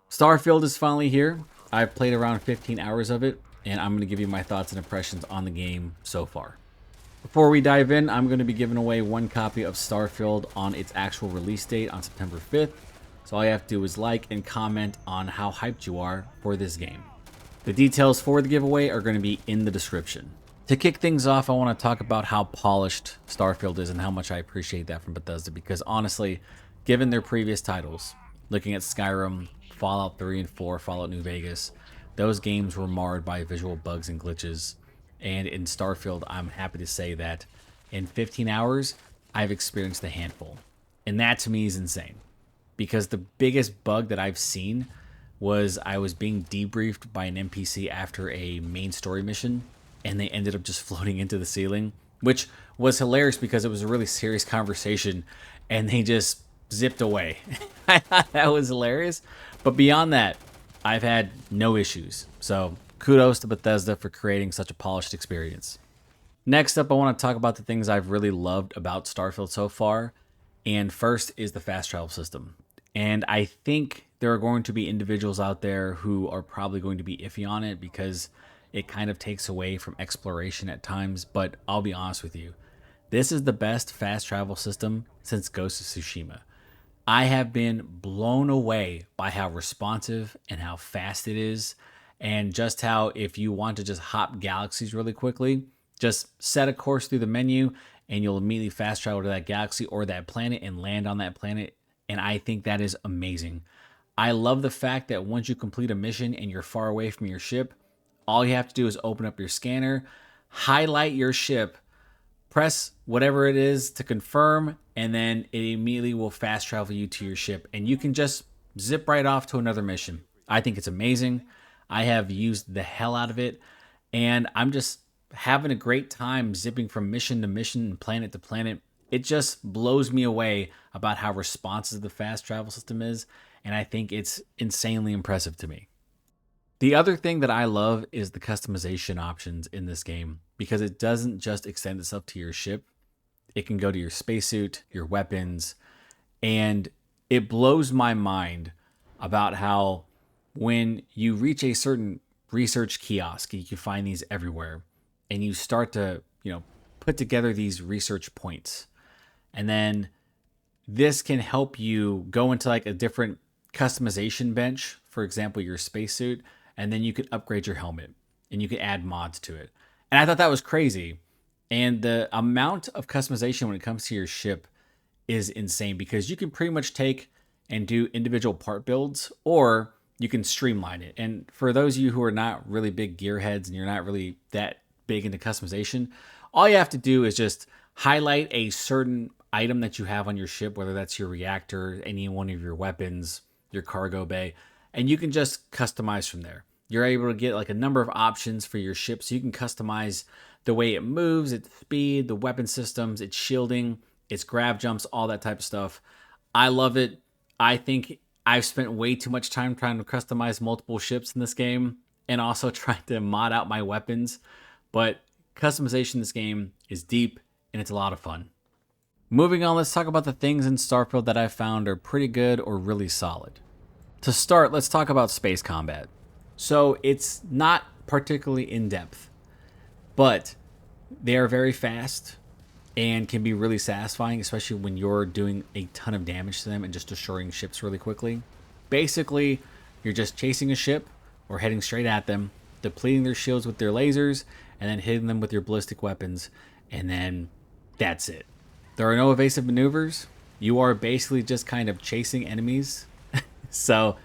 Starfield is finally here. I've played around 15 hours of it, and I'm going to give you my thoughts and impressions on the game so far. Before we dive in, I'm going to be giving away one copy of Starfield on its actual release date on September 5th. So all you have to do is like and comment on how hyped you are for this game. The details for the giveaway are going to be in the description. To kick things off, I want to talk about how polished Starfield is and how much I appreciate that from Bethesda, because honestly, given their previous titles, looking at Skyrim, Fallout 3 and 4, Fallout New Vegas, those games were marred by visual bugs and glitches. And in Starfield, I'm happy to say that in 15 hours, I've experienced a handful. And that to me is insane. Because the biggest bug that I've seen was I was being debriefed by an NPC after a main story mission, and they ended up just floating into the ceiling, which was hilarious because it was a really serious conversation, and they just zipped away. I thought that was hilarious. But beyond that, I've had no issues. So kudos to Bethesda for creating such a polished experience. Next up, I want to talk about the things I've really loved about Starfield so far. And first is the fast travel system. And I think there are going to be individuals out there who are probably going to be iffy on it because it kind of takes away from exploration at times. But I'll be honest with you, this is the best fast travel system since Ghost of Tsushima. I have been blown away by how responsive and how fast it is, and just how if you want to just hop galaxies really quickly, just set a course through the menu and you'll immediately fast travel to that galaxy or that planet and land on that planet. And I think that is amazing. I love the fact that once you complete a mission and you're far away from your ship, all you have to do is open up your scanner, highlight your ship, press whatever it is to confirm, and then it immediately will fast travel you to your ship. And you can just zip right off to another mission. I think it's amazing. I have used the hell out of it, and I'm just having a great time zipping from mission to mission and planet to planet. It just blows me away about how responsive the fast travel system is, and I think it's insanely impressive to me. The other thing that I love is the customization options in this game because it doesn't just extend itself to your ship. It can go to your spacesuit, your weapons, and it blows my mind about how when you reach a certain research kiosk, you can find these everywhere, and you start to, put together these research points. And then this can help you go into like a different customization bench, for example, your spacesuit, and then you could upgrade your helmet and you could add mods to it. And I thought that was crazy. And the amount of customization when it comes to your ship is insane because you can pretty much take and do individual part builds, or you can streamline it. And for those of you who are not really big gearheads and you're not really that big into customization, all you have to do is just highlight a certain item that you have on your ship, whether that's your reactor, any one of your weapons, your cargo bay, and you can just customize from there. You're able to get like a number of options for your ship, so you can customize the way it moves, its speed, the weapon systems, its shielding, its grab jumps, all that type of stuff. I love it. I think I've spent way too much time trying to customize multiple ships in this game and also trying to mod out my weapons. But customization in this game is deep and it's a lot of fun. Moving on, let's talk about the things in Starfield that I found are pretty good or really solid. To start, let's talk about space combat. So it's not particularly in-depth, but they are very fast and can be really satisfying, especially when you're doing a ton of damage to them and just destroying ships really quickly. Basically, you're just chasing a ship or heading straight at them, depleting their shields with their lasers, and then hitting them with your ballistic weapons, and then that's it. There are no evasive maneuvers. You are basically just kind of chasing enemies. So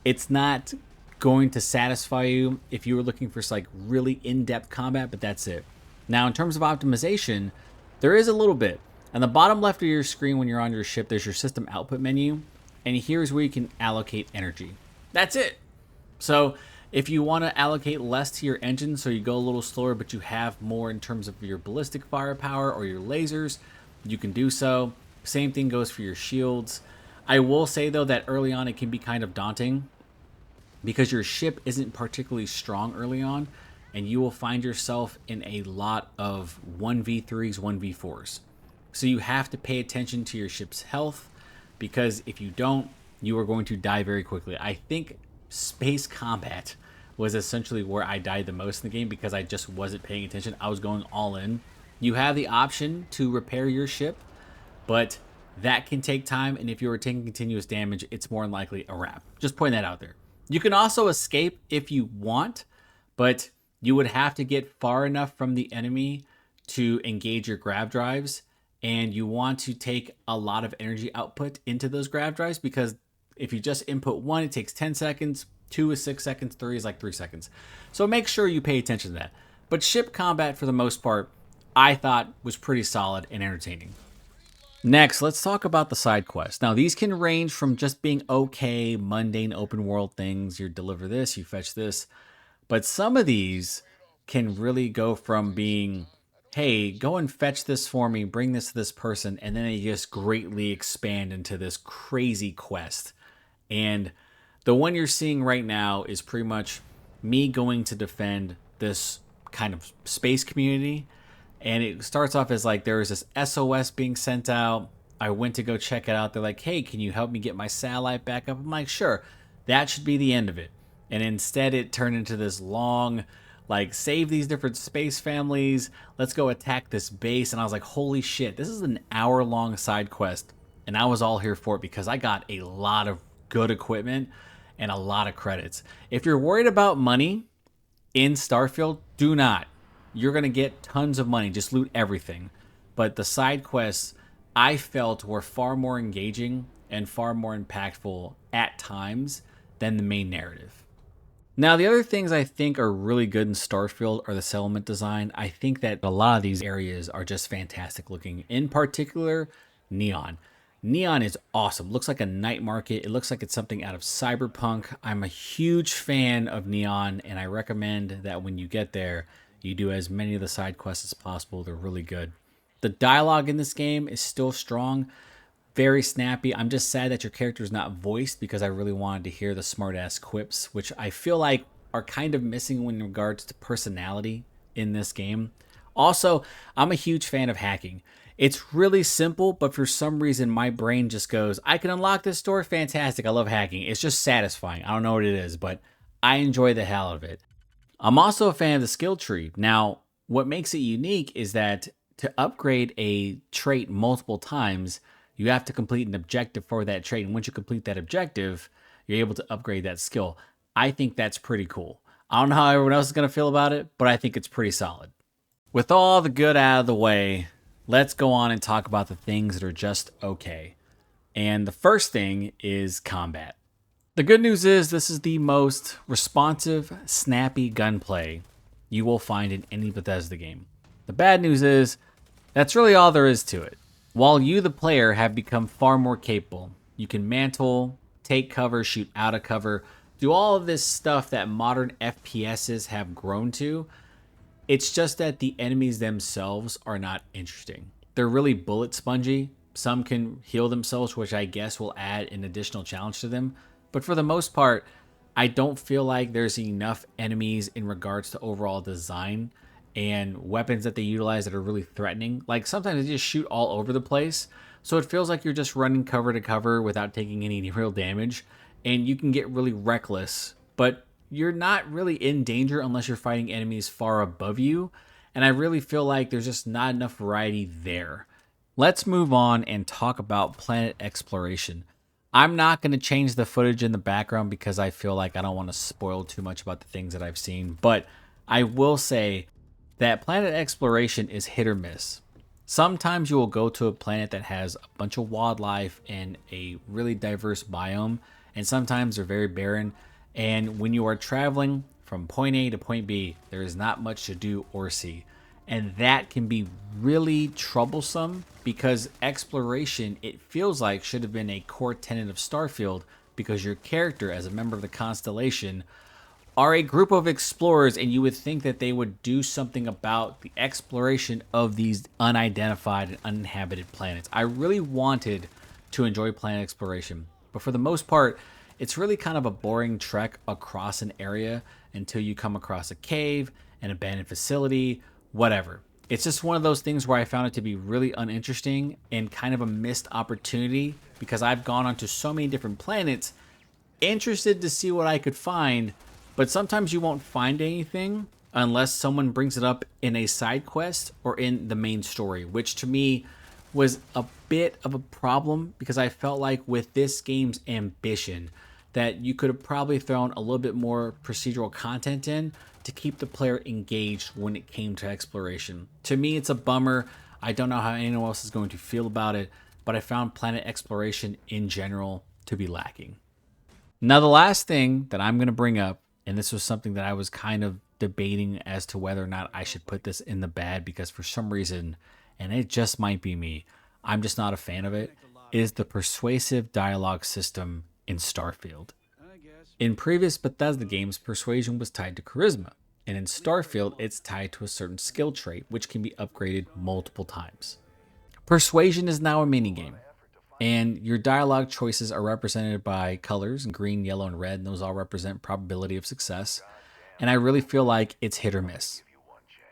it's not going to satisfy you if you were looking for like really in-depth combat, but that's it. Now, in terms of optimization, there is a little bit. On the bottom left of your screen when you're on your ship, there's your system output menu, and here's where you can allocate energy. That's it. So if you want to allocate less to your engine, so you go a little slower, but you have more in terms of your ballistic firepower or your lasers, you can do so. Same thing goes for your shields. I will say, though, that early on it can be kind of daunting because your ship isn't particularly strong early on, and you will find yourself in a lot of 1v3s, 1v4s. So you have to pay attention to your ship's health, because if you don't, you are going to die very quickly. I think space combat was essentially where I died the most in the game because I just wasn't paying attention. I was going all in. You have the option to repair your ship, but that can take time, and if you are taking continuous damage, it's more than likely a wrap. Just point that out there. You can also escape if you want, but you would have to get far enough from the enemy to engage your grav drives, and you want to take a lot of energy output into those grav drives because if you just input one, it takes 10 seconds, 2 is 6 seconds, 3 is like 3 seconds. So make sure you pay attention to that. But ship combat, for the most part, I thought was pretty solid and entertaining. Next, let's talk about the side quests. Now, these can range from just being okay, mundane open world things. You deliver this, you fetch this. But some of these can really go from being, hey, go and fetch this for me, bring this to this person, and then they just greatly expand into this crazy quest. And the one you're seeing right now is pretty much me going to defend this kind of space community. And it starts off as like there was this SOS being sent out. I went to go check it out. They're like, hey, can you help me get my satellite back up? I'm like, sure. That should be the end of it. And instead it turned into this long, like, save these different space families. Let's go attack this base. And I was like, holy shit, this is an hour-long side quest. And I was all here for it because I got a lot of good equipment and a lot of credits. If you're worried about money in Starfield, do not. You're going to get tons of money. Just loot everything. But the side quests, I felt, were far more engaging and far more impactful at times than the main narrative. Now, the other things I think are really good in Starfield are the settlement design. I think that a lot of these areas are just fantastic looking. In particular, Neon. Neon is awesome. Looks like a night market. It looks like it's something out of Cyberpunk. I'm a huge fan of Neon, and I recommend that when you get there, you do as many of the side quests as possible. They're really good. The dialogue in this game is still strong, very snappy. I'm just sad that your character is not voiced because I really wanted to hear the smart-ass quips, which I feel like are kind of missing in regards to personality in this game. Also, I'm a huge fan of hacking. It's really simple, but for some reason my brain just goes, I can unlock this door, fantastic, I love hacking. It's just satisfying. I don't know what it is, but I enjoy the hell out of it. I'm also a fan of the skill tree. Now, what makes it unique is that to upgrade a trait multiple times, you have to complete an objective for that trait. And once you complete that objective, you're able to upgrade that skill. I think that's pretty cool. I don't know how everyone else is going to feel about it, but I think it's pretty solid. With all the good out of the way, let's go on and talk about the things that are just okay. And the first thing is combat. The good news is this is the most responsive, snappy gunplay you will find in any Bethesda game. The bad news is that's really all there is to it. While you, the player, have become far more capable, you can mantle, take cover, shoot out of cover, do all of this stuff that modern FPSs have grown to. It's just that the enemies themselves are not interesting. They're really bullet spongy. Some can heal themselves, which I guess will add an additional challenge to them. But for the most part, I don't feel like there's enough enemies in regards to overall design and weapons that they utilize that are really threatening. Like sometimes they just shoot all over the place. So it feels like you're just running cover to cover without taking any real damage. And you can get really reckless, but you're not really in danger unless you're fighting enemies far above you. And I really feel like there's just not enough variety there. Let's move on and talk about planet exploration. I'm not going to change the footage in the background because I feel like I don't want to spoil too much about the things that I've seen. But I will say that planet exploration is hit or miss. Sometimes you will go to a planet that has a bunch of wildlife and a really diverse biome, and sometimes they're very barren. And when you are traveling from point A to point B, there is not much to do or see. And that can be really troublesome because exploration, it feels like, should have been a core tenet of Starfield because your character, as a member of the Constellation, are a group of explorers, and you would think that they would do something about the exploration of these unidentified and uninhabited planets. I really wanted to enjoy planet exploration, but for the most part, it's really kind of a boring trek across an area until you come across a cave, an abandoned facility, whatever. It's just one of those things where I found it to be really uninteresting and kind of a missed opportunity because I've gone onto so many different planets interested to see what I could find, but sometimes you won't find anything unless someone brings it up in a side quest or in the main story, which to me was a bit of a problem because I felt like with this game's ambition that you could have probably thrown a little bit more procedural content in to keep the player engaged when it came to exploration. To me, it's a bummer. I don't know how anyone else is going to feel about it, but I found planet exploration in general to be lacking. Now, the last thing that I'm going to bring up, and this was something that I was kind of debating as to whether or not I should put this in the bad because for some reason, and it just might be me, I'm just not a fan of it, is the persuasive dialogue system in Starfield. In previous Bethesda games, persuasion was tied to charisma, and in Starfield, it's tied to a certain skill trait, which can be upgraded multiple times. Persuasion is now a minigame, and your dialogue choices are represented by colors, green, yellow, and red, and those all represent probability of success, and I really feel like it's hit or miss.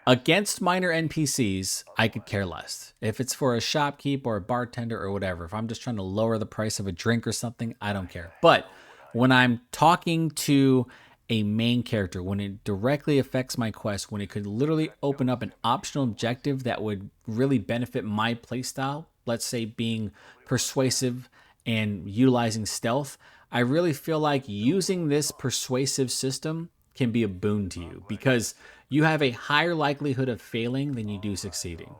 Against minor NPCs, I could care less. If it's for a shopkeep or a bartender or whatever, if I'm just trying to lower the price of a drink or something, I don't care. But when I'm talking to a main character, when it directly affects my quest, when it could literally open up an optional objective that would really benefit my playstyle, let's say being persuasive and utilizing stealth, I really feel like using this persuasive system can be a boon to you because you have a higher likelihood of failing than you do succeeding.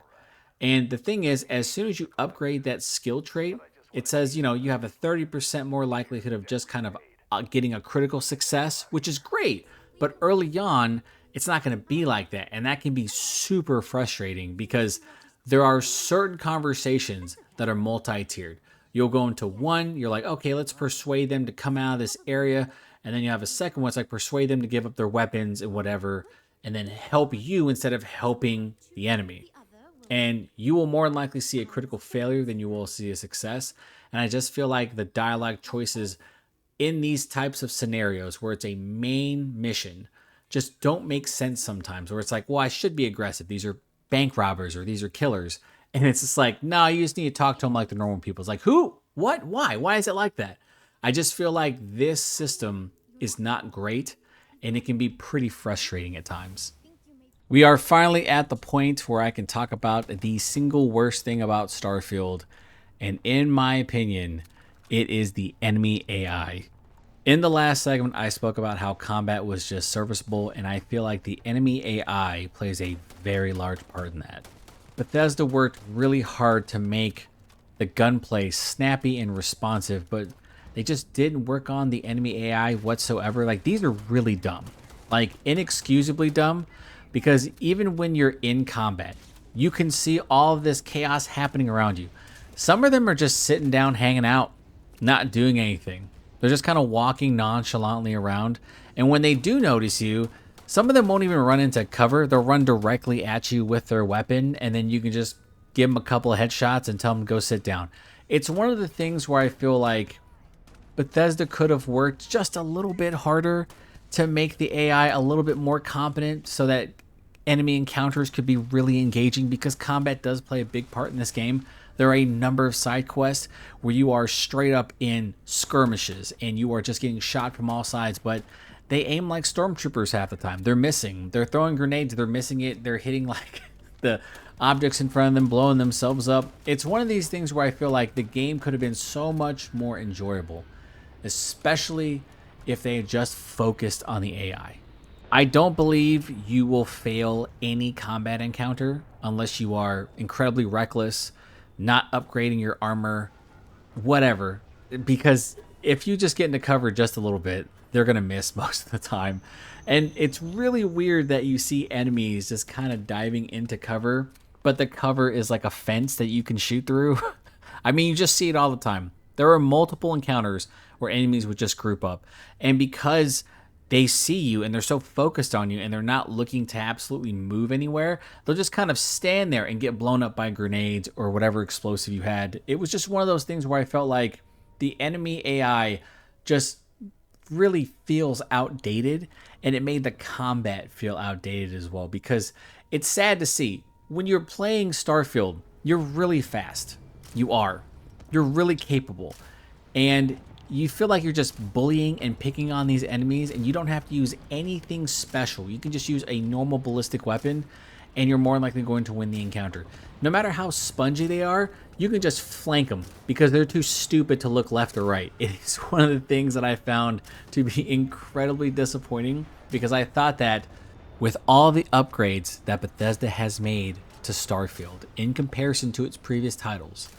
And the thing is, as soon as you upgrade that skill trait, it says, you have a 30% more likelihood of just kind of getting a critical success, which is great. But early on, it's not going to be like that. And that can be super frustrating because there are certain conversations that are multi-tiered. You'll go into one, you're like, okay, let's persuade them to come out of this area. And then you have a second one, it's like persuade them to give up their weapons and whatever, and then help you instead of helping the enemy. And you will more than likely see a critical failure than you will see a success. And I just feel like the dialogue choices in these types of scenarios where it's a main mission just don't make sense sometimes, where it's like, well, I should be aggressive. These are bank robbers or these are killers. And it's just like, no, you just need to talk to them like the normal people. It's like, who? What? Why? Why is it like that? I just feel like this system is not great and it can be pretty frustrating at times. We are finally at the point where I can talk about the single worst thing about Starfield. And in my opinion, it is the enemy AI. In the last segment, I spoke about how combat was just serviceable, and I feel like the enemy AI plays a very large part in that. Bethesda worked really hard to make the gunplay snappy and responsive, but they just didn't work on the enemy AI whatsoever. Like, these are really dumb. Like, inexcusably dumb, because even when you're in combat, you can see all of this chaos happening around you. Some of them are just sitting down, hanging out, not doing anything. They're just kind of walking nonchalantly around. And when they do notice you, some of them won't even run into cover. They'll run directly at you with their weapon, and then you can just give them a couple of headshots and tell them to go sit down. It's one of the things where I feel like Bethesda could have worked just a little bit harder to make the AI a little bit more competent so that enemy encounters could be really engaging, because combat does play a big part in this game. There are a number of side quests where you are straight up in skirmishes and you are just getting shot from all sides, but they aim like stormtroopers half the time. They're missing. They're throwing grenades. They're missing it. They're hitting like the objects in front of them, blowing themselves up. It's one of these things where I feel like the game could have been so much more enjoyable, especially if they had just focused on the AI. I don't believe you will fail any combat encounter unless you are incredibly reckless, not upgrading your armor, whatever. Because if you just get into cover just a little bit, they're going to miss most of the time. And it's really weird that you see enemies just kind of diving into cover, but the cover is like a fence that you can shoot through. I mean, you just see it all the time. There are multiple encounters where enemies would just group up. And because they see you and they're so focused on you and they're not looking to absolutely move anywhere, they'll just kind of stand there and get blown up by grenades or whatever explosive you had. It was just one of those things where I felt like the enemy AI just really feels outdated, and it made the combat feel outdated as well, because it's sad to see. when you're playing Starfield, you're really fast. You are. You're really capable. And you feel like you're just bullying and picking on these enemies, and you don't have to use anything special. You can just use a normal ballistic weapon, and you're more likely going to win the encounter. No matter how spongy they are, you can just flank them because they're too stupid to look left or right. It is one of the things that I found to be incredibly disappointing, because I thought that with all the upgrades that Bethesda has made to Starfield in comparison to its previous titles,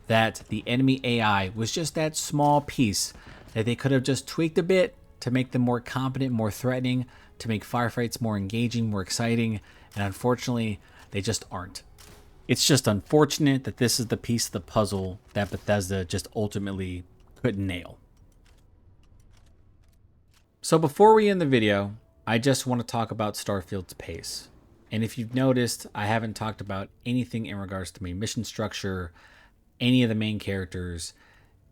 that the enemy AI was just that small piece that they could have just tweaked a bit to make them more competent, more threatening, to make firefights more engaging, more exciting, and unfortunately, they just aren't. It's just unfortunate that this is the piece of the puzzle that Bethesda just ultimately couldn't nail. So before we end the video, I just want to talk about Starfield's pace. And if you've noticed, I haven't talked about anything in regards to main mission structure, any of the main characters,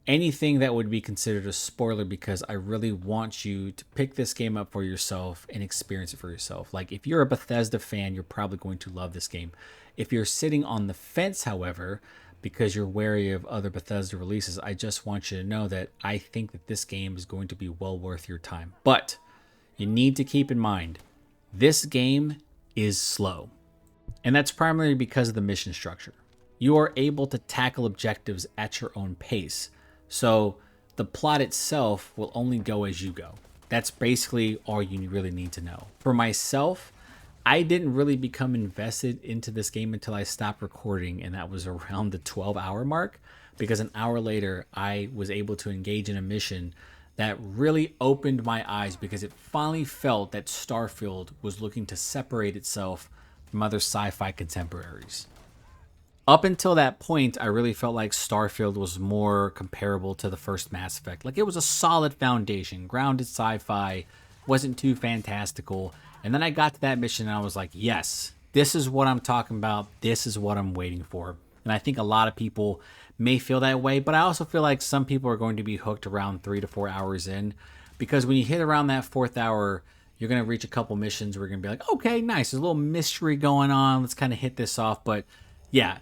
anything that would be considered a spoiler, because I really want you to pick this game up for yourself and experience it for yourself. Like, if you're a Bethesda fan, you're probably going to love this game. If you're sitting on the fence, however, because you're wary of other Bethesda releases, I just want you to know that I think that this game is going to be well worth your time. But you need to keep in mind, this game is slow. And that's primarily because of the mission structure. You are able to tackle objectives at your own pace. So the plot itself will only go as you go. That's basically all you really need to know. For myself, I didn't really become invested into this game until I stopped recording, and that was around the 12-hour mark, because an hour later I was able to engage in a mission that really opened my eyes, because it finally felt that Starfield was looking to separate itself from other sci-fi contemporaries. Up until that point, I really felt like Starfield was more comparable to the first Mass Effect. Like, it was a solid foundation, grounded sci-fi, wasn't too fantastical. And then I got to that mission and I was like, yes, this is what I'm talking about. This is what I'm waiting for. And I think a lot of people may feel that way, but I also feel like some people are going to be hooked around 3 to 4 hours in, because when you hit around that 4th hour, you're going to reach a couple missions where you're going to be like, okay, nice. There's a little mystery going on. Let's kind of hit this off. But yeah,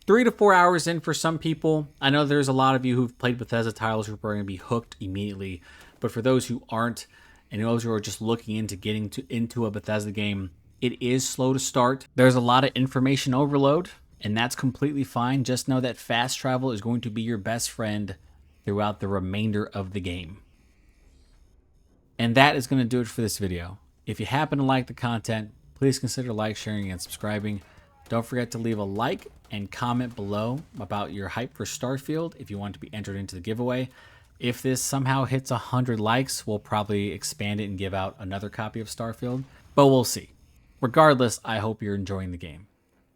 3 to 4 hours in for some people. I know there's a lot of you who've played Bethesda titles who are going to be hooked immediately. But for those who aren't, and those who are just looking into getting into a Bethesda game, it is slow to start. There's a lot of information overload, and that's completely fine. Just know that fast travel is going to be your best friend throughout the remainder of the game. And that is going to do it for this video. If you happen to like the content, please consider sharing, and subscribing. Don't forget to leave a like and comment below about your hype for Starfield if you want to be entered into the giveaway. If this somehow hits 100 likes, we'll probably expand it and give out another copy of Starfield, but we'll see. Regardless, I hope you're enjoying the game.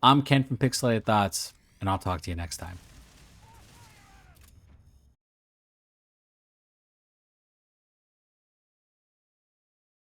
I'm Ken from Pixelated Thoughts, and I'll talk to you next time.